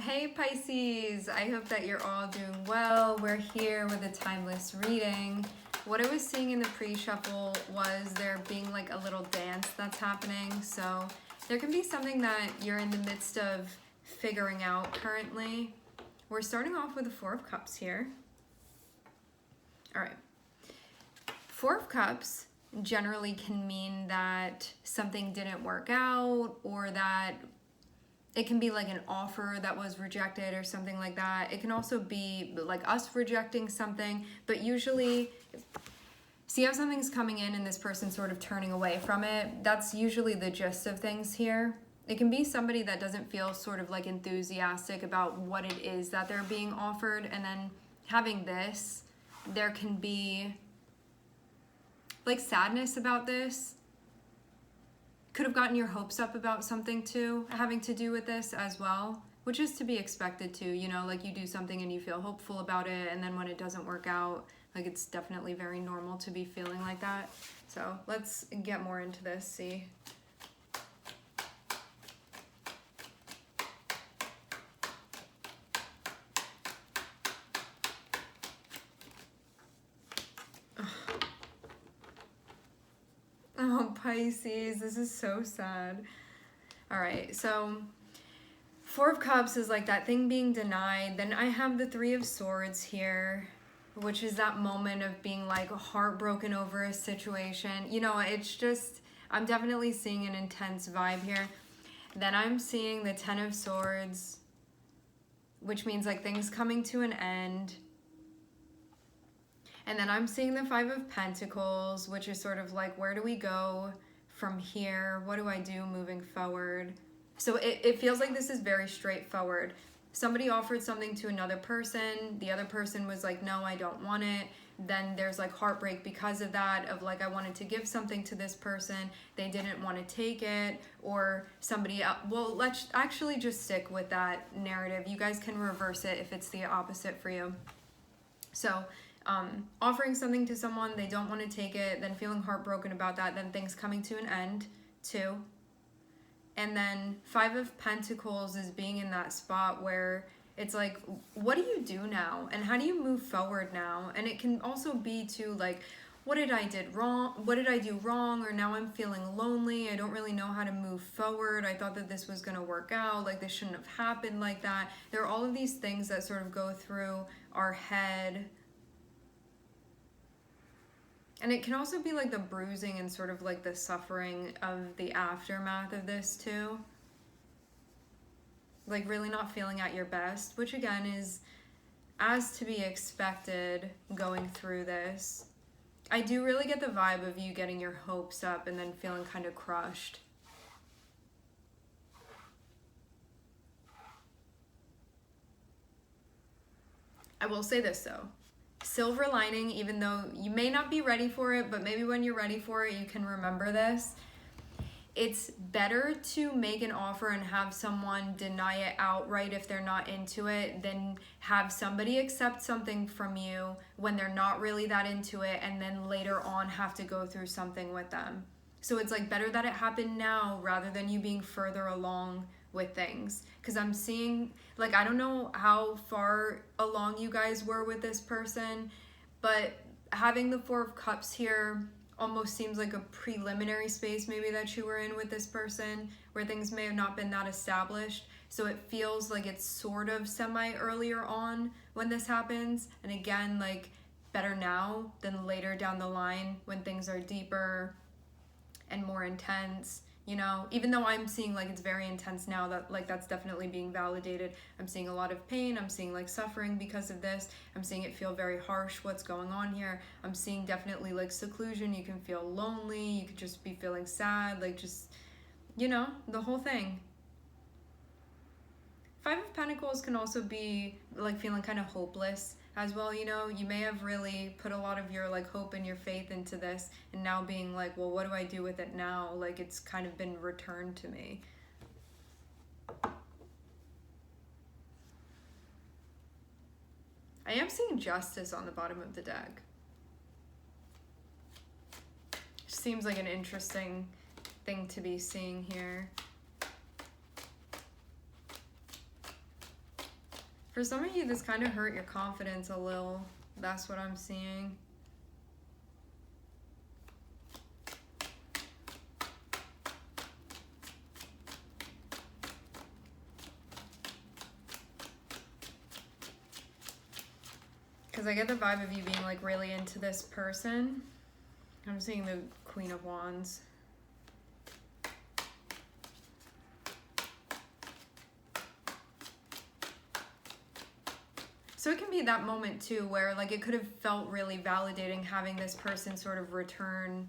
Hey Pisces, I hope that you're all doing well. We're here with a timeless reading. What I was seeing in the pre-shuffle was there being like a little dance that's happening. So there can be something that you're in the midst of figuring out currently. We're starting off with the Four of Cups here. All right. Four of Cups generally can mean that something didn't work out, or that it can be like an offer that was rejected or something like that. It can also be like us rejecting something, but usually, see how something's coming in and this person sort of turning away from it? That's usually the gist of things here. It can be somebody that doesn't feel sort of like enthusiastic about what it is that they're being offered, and then having this, there can be like sadness about this. Could have gotten your hopes up about something too, having to do with this as well, which is to be expected too. You know, like you do something and you feel hopeful about it, and then when it doesn't work out, like it's definitely very normal to be feeling like that. So let's get more into this, see. Oh, Pisces, this is so sad. All right, so Four of Cups is like that thing being denied. Then I have the Three of Swords here, which is that moment of being like heartbroken over a situation. You know, it's just, I'm definitely seeing an intense vibe here. Then I'm seeing the Ten of Swords, which means like things coming to an end. And then I'm seeing the Five of Pentacles, which is sort of like, where do we go from here? What do I do moving forward? So it feels like this is very straightforward. Somebody offered something to another person. The other person was like, no, I don't want it. Then there's like heartbreak because of that, of like, I wanted to give something to this person. They didn't want to take it, or somebody else. Well, let's actually just stick with that narrative. You guys can reverse it if it's the opposite for you. So offering something to someone, they don't want to take it, then feeling heartbroken about that, then things coming to an end too. And then Five of Pentacles is being in that spot where it's like, what do you do now? And how do you move forward now? And it can also be too like, what did I do wrong? Or now I'm feeling lonely. I don't really know how to move forward. I thought that this was going to work out. Like this shouldn't have happened like that. There are all of these things that sort of go through our head. And it can also be like the bruising and sort of like the suffering of the aftermath of this too. Like really not feeling at your best, which again is as to be expected going through this. I do really get the vibe of you getting your hopes up and then feeling kind of crushed. I will say this though. Silver lining, even though you may not be ready for it, but maybe when you're ready for it, you can remember this. It's better to make an offer and have someone deny it outright if they're not into it than have somebody accept something from you when they're not really that into it, and then later on have to go through something with them. So it's like better that it happened now rather than you being further along with things. Because I'm seeing, like, I don't know how far along you guys were with this person, but having the Four of Cups here almost seems like a preliminary space maybe that you were in with this person where things may have not been that established. So it feels like it's sort of semi earlier on when this happens. And again, like better now than later down the line when things are deeper and more intense. You know, even though I'm seeing like it's very intense now, that like that's definitely being validated. I'm seeing a lot of pain. I'm seeing like suffering because of this. I'm seeing it feel very harsh what's going on here. I'm seeing definitely like seclusion. You can feel lonely. You could just be feeling sad, like just, you know, the whole thing. Five of Pentacles can also be like feeling kind of hopeless as well. You know, you may have really put a lot of your like hope and your faith into this, and now being like, well, what do I do with it now? Like it's kind of been returned to me. I am seeing Justice on the bottom of the deck. Seems like an interesting thing to be seeing here. For some of you, this kind of hurt your confidence a little. That's what I'm seeing. Because I get the vibe of you being like really into this person. I'm seeing the Queen of Wands. So it can be that moment too where like it could have felt really validating having this person sort of return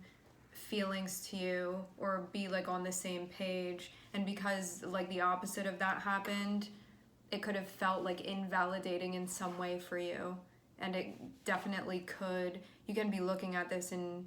feelings to you or be like on the same page, and because like the opposite of that happened, it could have felt like invalidating in some way for you. And it definitely could. You can be looking at this and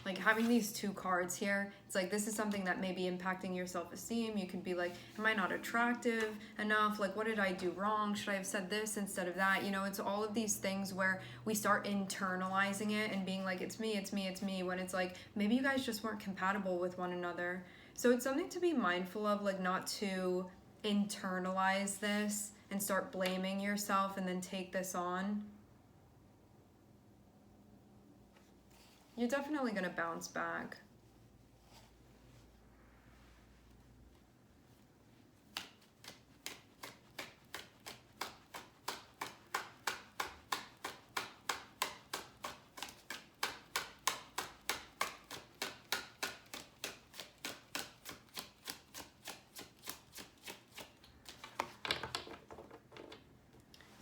like having these two cards here, it's like this is something that may be impacting your self-esteem. You could be like, am I not attractive enough? Like, what did I do wrong? Should I have said this instead of that? You know, it's all of these things where we start internalizing it and being like, it's me, it's me, it's me, when it's like, maybe you guys just weren't compatible with one another. So it's something to be mindful of, like not to internalize this and start blaming yourself and then take this on. You're definitely going to bounce back.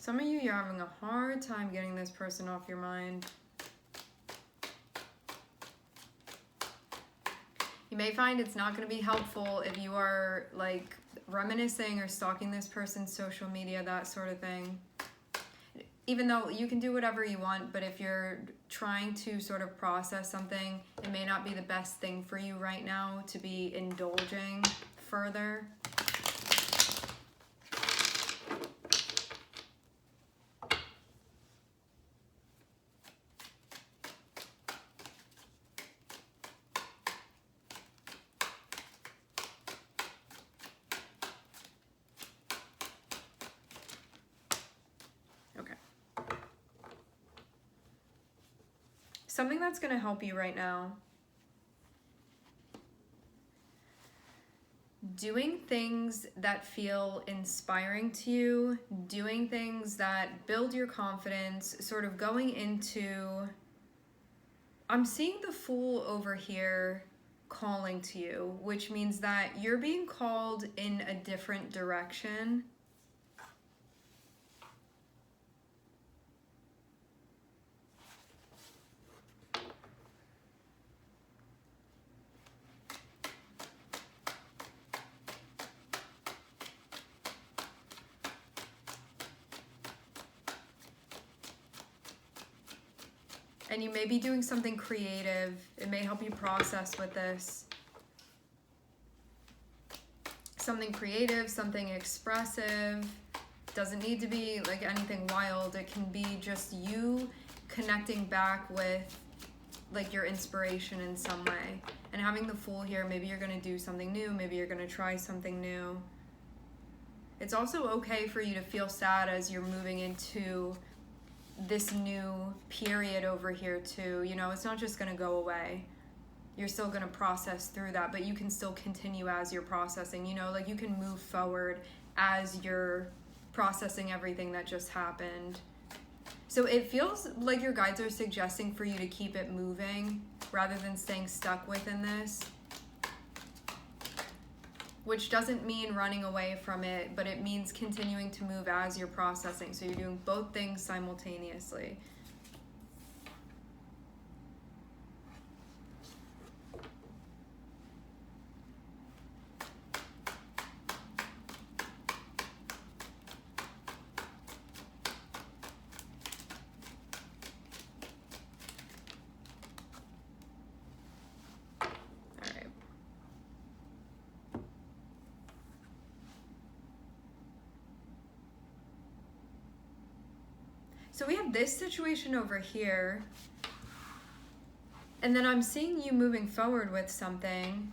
Some of you, you're having a hard time getting this person off your mind. You may find it's not going to be helpful if you are like reminiscing or stalking this person's social media, that sort of thing. Even though you can do whatever you want, but if you're trying to sort of process something, it may not be the best thing for you right now to be indulging further. Something that's going to help you right now. Doing things that feel inspiring to you, doing things that build your confidence, sort of going into... I'm seeing the Fool over here calling to you, which means that you're being called in a different direction. And you may be doing something creative. It may help you process with this. Something creative, something expressive. Doesn't need to be like anything wild. It can be just you connecting back with like your inspiration in some way. And having the Fool here, maybe you're going to do something new. Maybe you're going to try something new. It's also okay for you to feel sad as you're moving into this new period over here too. You know, it's not just going to go away. You're still going to process through that, but you can still continue as you're processing. You know, like you can move forward as you're processing everything that just happened. So it feels like your guides are suggesting for you to keep it moving rather than staying stuck within this. Which doesn't mean running away from it, but it means continuing to move as you're processing. So you're doing both things simultaneously. So we have this situation over here, and then I'm seeing you moving forward with something.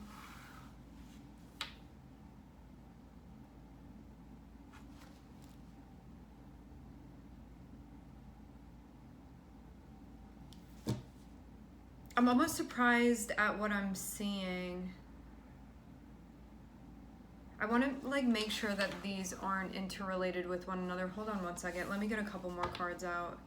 I'm almost surprised at what I'm seeing. I want to like make sure that these aren't interrelated with one another. Hold on one second. Let me get a couple more cards out.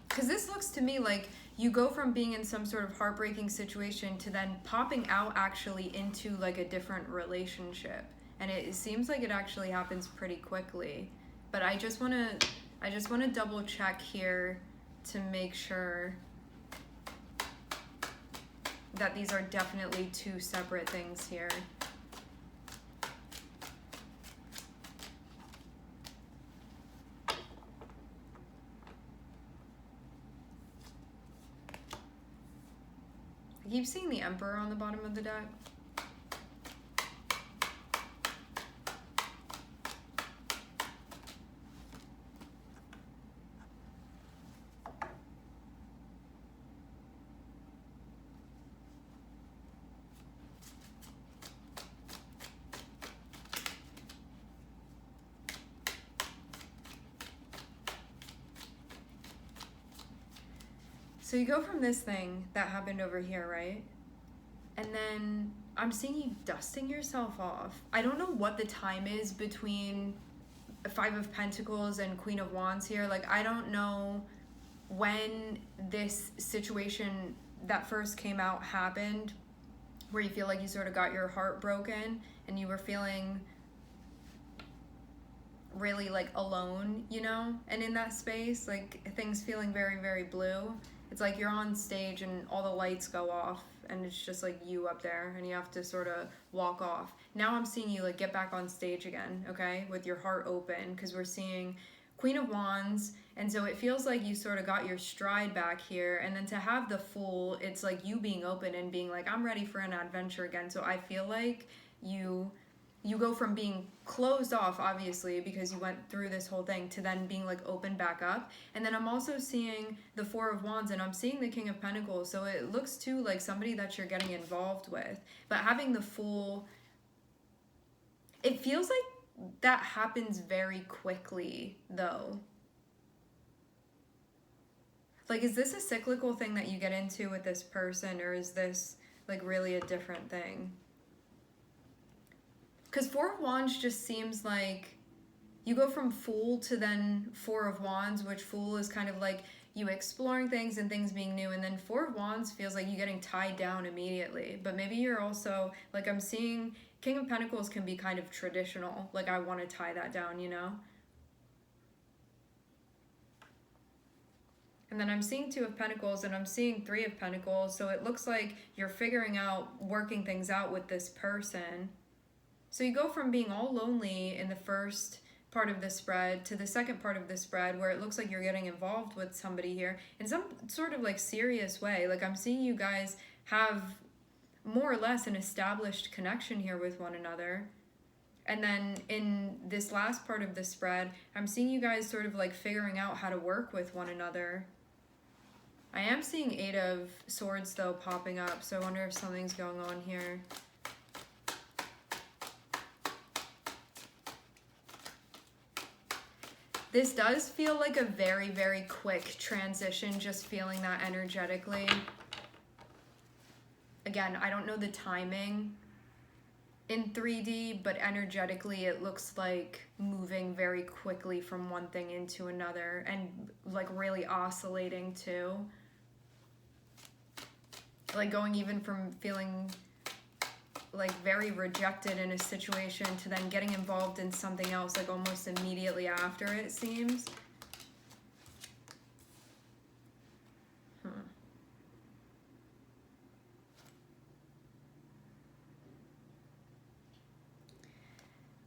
Because this looks to me like you go from being in some sort of heartbreaking situation to then popping out actually into like a different relationship. And it seems like it actually happens pretty quickly. But I just want to double check here to make sure that these are definitely two separate things here. I keep seeing the Emperor on the bottom of the deck. So you go from this thing that happened over here, right? And then I'm seeing you dusting yourself off. I don't know what the time is between Five of Pentacles and Queen of Wands here. Like, I don't know when this situation that first came out happened, where you feel like you sort of got your heart broken and you were feeling really like alone, you know? And in that space, like things feeling very, very blue. It's like you're on stage and all the lights go off and it's just like you up there and you have to sort of walk off. Now I'm seeing you like get back on stage again, okay? With your heart open, because we're seeing Queen of Wands, and so it feels like you sort of got your stride back here. And then to have the Fool, it's like you being open and being like, I'm ready for an adventure again. So I feel like you go from being closed off, obviously, because you went through this whole thing, to then being like open back up. And then I'm also seeing the Four of Wands and I'm seeing the King of Pentacles. So it looks too like somebody that you're getting involved with. But having the Fool, it feels like that happens very quickly though. Like, is this a cyclical thing that you get into with this person, or is this like really a different thing? Because Four of Wands just seems like you go from Fool to then Four of Wands, which Fool is kind of like you exploring things and things being new. And then Four of Wands feels like you getting tied down immediately. But maybe you're also, like I'm seeing King of Pentacles can be kind of traditional. Like, I want to tie that down, you know? And then I'm seeing Two of Pentacles and I'm seeing Three of Pentacles. So it looks like you're figuring out, working things out with this person. So you go from being all lonely in the first part of the spread to the second part of the spread, where it looks like you're getting involved with somebody here in some sort of like serious way. Like, I'm seeing you guys have more or less an established connection here with one another. And then in this last part of the spread, I'm seeing you guys sort of like figuring out how to work with one another. I am seeing Eight of Swords though popping up, so I wonder if something's going on here. This does feel like a very, very quick transition, just feeling that energetically. Again, I don't know the timing in 3D, but energetically it looks like moving very quickly from one thing into another and like really oscillating too. Like going even from feeling like very rejected in a situation to then getting involved in something else like almost immediately after, it seems.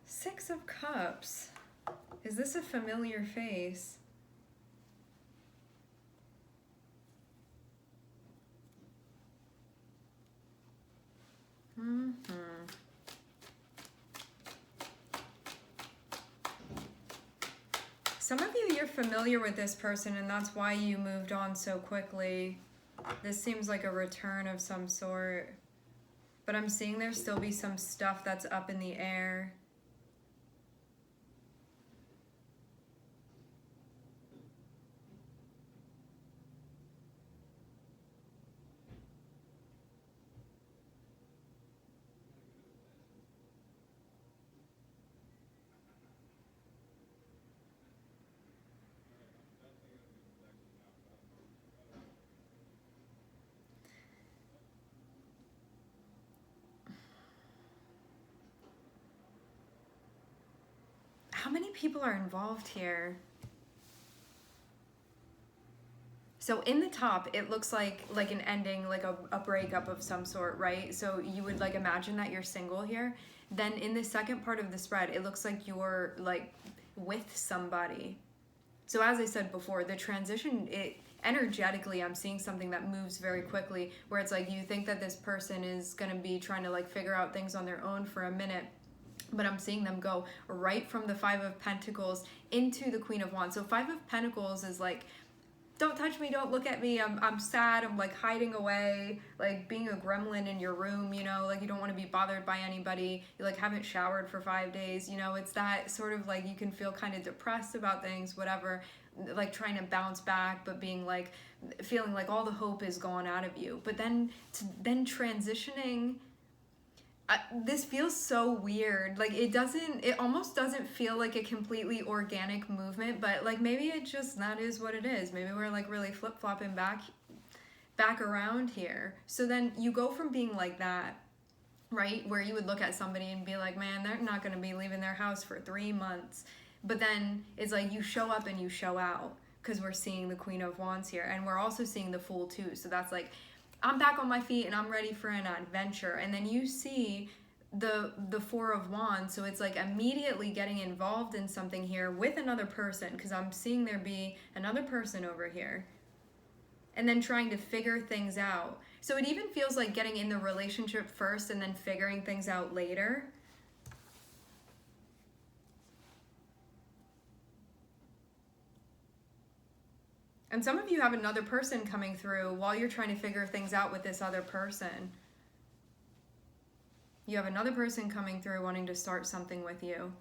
Six of Cups. Is this a familiar face? Some of you, you're familiar with this person and that's why you moved on so quickly. This seems like a return of some sort. But I'm seeing there still be some stuff that's up in the air. many people are involved here? So in the top, it looks like an ending, like a breakup of some sort, right? So you would like imagine that you're single here. Then in the second part of the spread, it looks like you're like with somebody. So as I said before, the transition, energetically, I'm seeing something that moves very quickly, where it's like you think that this person is going to be trying to like figure out things on their own for a minute, but I'm seeing them go right from the Five of Pentacles into the Queen of Wands. So Five of Pentacles is like, don't touch me, don't look at me, I'm sad, I'm like hiding away, like being a gremlin in your room, you know, like you don't want to be bothered by anybody, you like haven't showered for 5 days, you know, it's that sort of like you can feel kind of depressed about things, whatever, like trying to bounce back, but being like, feeling like all the hope is gone out of you. But then transitioning, this feels so weird. Like it almost doesn't feel like a completely organic movement, but like maybe it just, that is what it is. Maybe we're like really flip-flopping back around here. So then you go from being like that, right, where you would look at somebody and be like, man, they're not going to be leaving their house for 3 months. But then it's like you show up and you show out, because we're seeing the Queen of Wands here, and we're also seeing the Fool too. So that's like, I'm back on my feet and I'm ready for an adventure. And then you see the Four of Wands, so it's like immediately getting involved in something here with another person, because I'm seeing there be another person over here, and then trying to figure things out. So it even feels like getting in the relationship first and then figuring things out later. And some of you have another person coming through while you're trying to figure things out with this other person. You have another person coming through wanting to start something with you.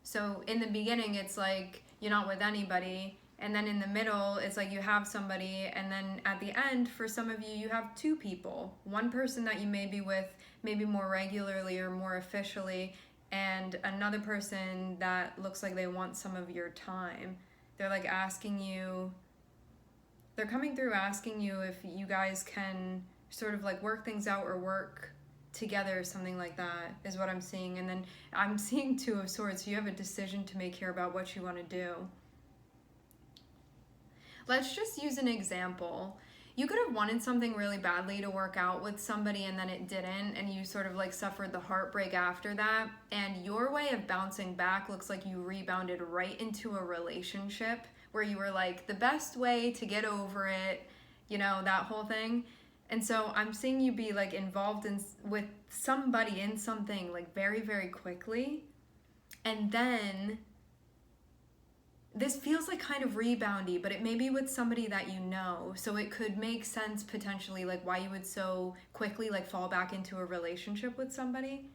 So in the beginning, it's like you're not with anybody. And then in the middle, it's like you have somebody. And then at the end, for some of you, you have 2 people. One person that you may be with maybe more regularly or more officially, and another person that looks like they want some of your time. They're like asking you, they're coming through asking you if you guys can sort of like work things out or work together, something like that is what I'm seeing. And then I'm seeing 2 of Swords. So you have a decision to make here about what you want to do. Let's just use an example. You could have wanted something really badly to work out with somebody and then it didn't, and you sort of like suffered the heartbreak after that, and your way of bouncing back looks like you rebounded right into a relationship where you were like, the best way to get over it, you know, that whole thing. And so I'm seeing you be like involved with somebody in something like very, very quickly. And then this feels like kind of reboundy, but it may be with somebody that you know. So it could make sense potentially like why you would so quickly like fall back into a relationship with somebody.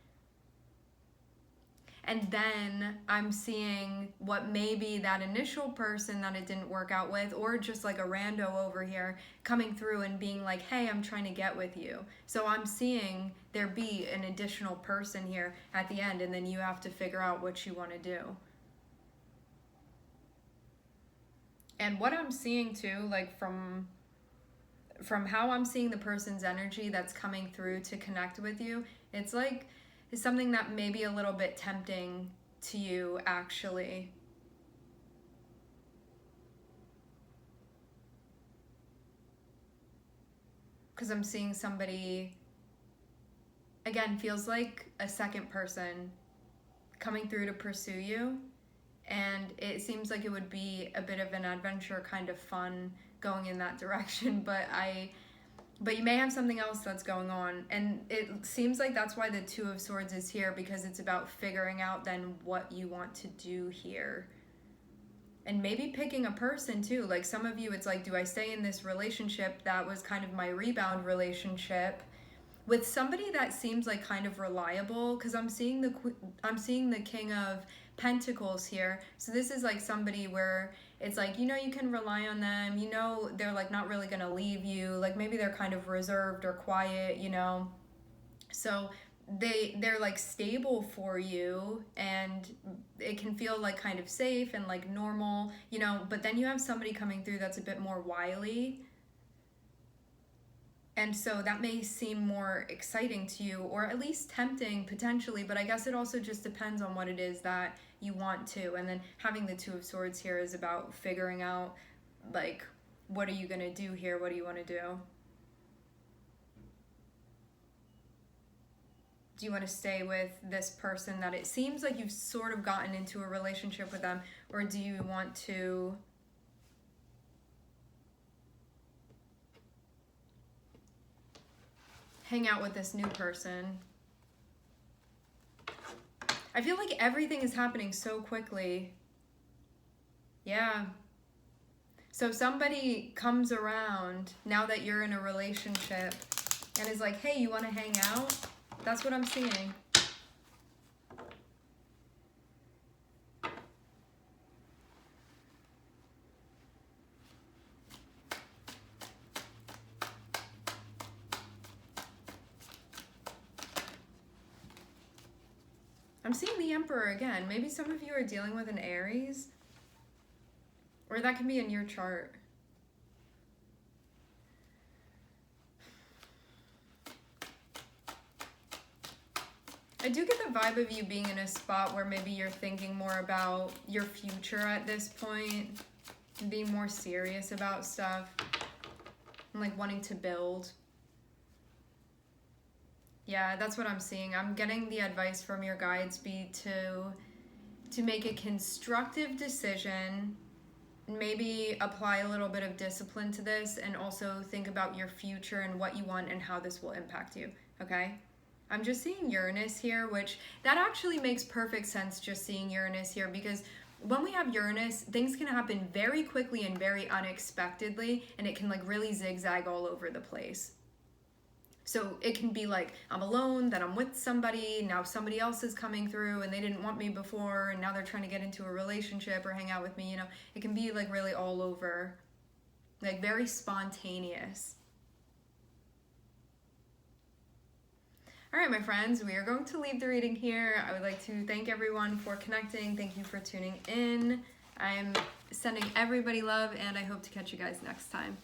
And then I'm seeing what may be that initial person that it didn't work out with, or just like a rando over here coming through and being like, hey, I'm trying to get with you. So I'm seeing there be an additional person here at the end, and then you have to figure out what you want to do. And what I'm seeing too, like from how I'm seeing the person's energy that's coming through to connect with you, it's like, is something that may be a little bit tempting to you, actually. Because I'm seeing somebody, again, feels like a second person coming through to pursue you. And it seems like it would be a bit of an adventure, kind of fun going in that direction. But you may have something else that's going on. And it seems like that's why the 2 of Swords is here, because it's about figuring out then what you want to do here. And maybe picking a person too. Like some of you, it's like, do I stay in this relationship that was kind of my rebound relationship with somebody that seems like kind of reliable? Because I'm seeing the King of Pentacles here. So this is like somebody where it's like, you know, you can rely on them, you know, they're like not really gonna leave you, like maybe they're kind of reserved or quiet, you know, so they're like stable for you, and it can feel like kind of safe and like normal, you know. But then you have somebody coming through that's a bit more wily, And so that may seem more exciting to you, or at least tempting potentially, but I guess it also just depends on what it is that you want to. And then having the Two of Swords here is about figuring out, like, what are you going to do here? What do you want to do? Do you want to stay with this person that it seems like you've sort of gotten into a relationship with them, or do you want to hang out with this new person? I feel like everything is happening so quickly. Yeah. So somebody comes around now that you're in a relationship and is like, hey, you want to hang out? That's what I'm seeing. I'm seeing the Emperor again. Maybe some of you are dealing with an Aries, or that can be in your chart. I do get the vibe of you being in a spot where maybe you're thinking more about your future at this point, and being more serious about stuff, and like wanting to build. Yeah, that's what I'm seeing. I'm getting the advice from your guides be to make a constructive decision, maybe apply a little bit of discipline to this, and also think about your future and what you want and how this will impact you, okay? I'm just seeing Uranus here, which that actually makes perfect sense, just seeing Uranus here, because when we have Uranus, things can happen very quickly and very unexpectedly, and it can like really zigzag all over the place. So it can be like, I'm alone, then I'm with somebody, now somebody else is coming through and they didn't want me before and now they're trying to get into a relationship or hang out with me, you know. It can be like really all over, like very spontaneous. All right, my friends, we are going to leave the reading here. I would like to thank everyone for connecting. Thank you for tuning in. I'm sending everybody love and I hope to catch you guys next time.